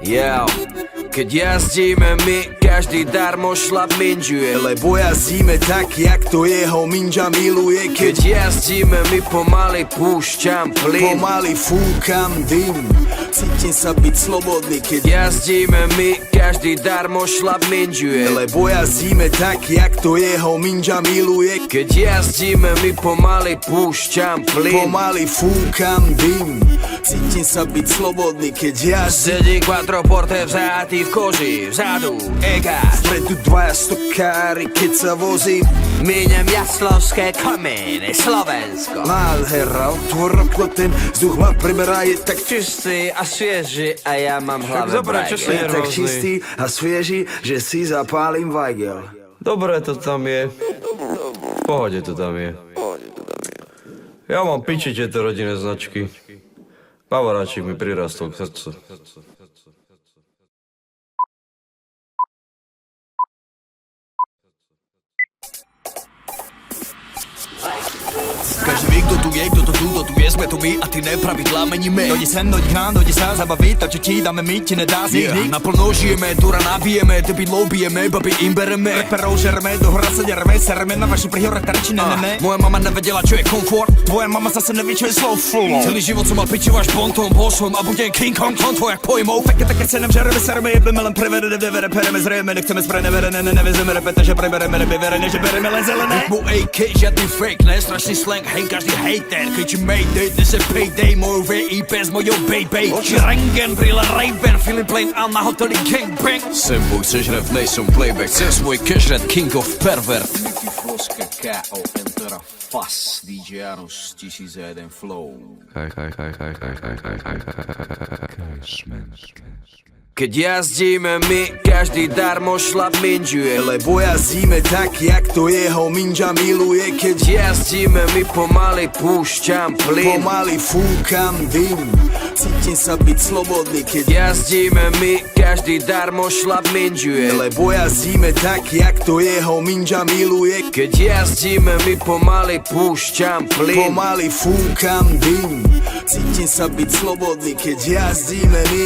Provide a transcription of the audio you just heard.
Yo, keď jazdíme my, každý darmo šlap minžuje. Lebo jazdíme tak, jak to jeho minža miluje. Keď jazdíme my, pomaly púšťam plyn. Pomaly fúkam dym, cítim sa byť slobodný. Keď jazdíme my, každý darmo šlap minžuje. Lebo jazdíme tak, jak to jeho minža miluje. Keď jazdíme my, pomaly púšťam plyn. Pomaly fúkam dym, cítim sa byť slobodný. Keď jazdím, sedí quattroporte vzatý v koži, vzadu ega. Vpredu dvaja stokári, keď sa vozím. Míňam jaslovské kamene, Slovensko. Nádhera, otvor okno, ten vzduch ma preberá. Je tak čistý a svieži a ja mám hlave brajgel. Je tak čistý a svieži, že si zapálim vajgel. Dobre to tam je. V pohode to tam je. Ja mám piči tieto rodinné značky. Pavoráčik mi prirastol k srdcu. Každý ví, kdo tu je, kdo to tu, kdo tu je, jsme tu my a ty nepravidla meníme. Dojdi sem, dojdi k nám, dojdi sa zabavit, to, čo ti dáme my, ti nedá z nich. Naplno žijeme, dura nabijeme, debilou bijeme, babi im bereme. Reperou žereme, do hora se děreme, sereme na vaši prihorek tarči, ne. Moja mama nevedela, čo je komfort. Tvoja mama zase neví, čo je slow flow. Celý život som mal pičiu až bontom, bol som a budem King Kong, konto jak pojmou. Tak se nem žereme, sereme, jebeme, len prevede, devere, pereme, zrejeme, nechceme sprej, nevere, nevezeme, repete, že prebereme, nebeverene, že bereme len zelené. Mu AK, žiadny fake, ne, strašný slang, hej, každý hater. Kričí mayday, dnes je payday, moju VIP s mojou baby. Oči rengen, brýle Ray-Ban, feeling plain a na hoteli gangbang. Sem boj, chceš rap, nejsem playback, chceš svoj cash rap, king of pervert. Mickey Floska, K.O. Entera Fas, DJ Janus, 1001 Flow. Keď jazdíme my, každý darmo šlap minžuje. Lebo jazdíme tak, jak to jeho minža miluje. Keď jazdíme my, pomaly púšťam plyn. Pomaly fúkam dym, cítim sa byť slobodný. Keď jazdíme my, každý darmo šlap minžuje. Lebo jazdíme tak, jak to jeho minža miluje. Keď jazdíme my, pomaly púšťam plyn. Pomaly fúkam dym, cítim sa byť slobodný. Keď jazdíme my,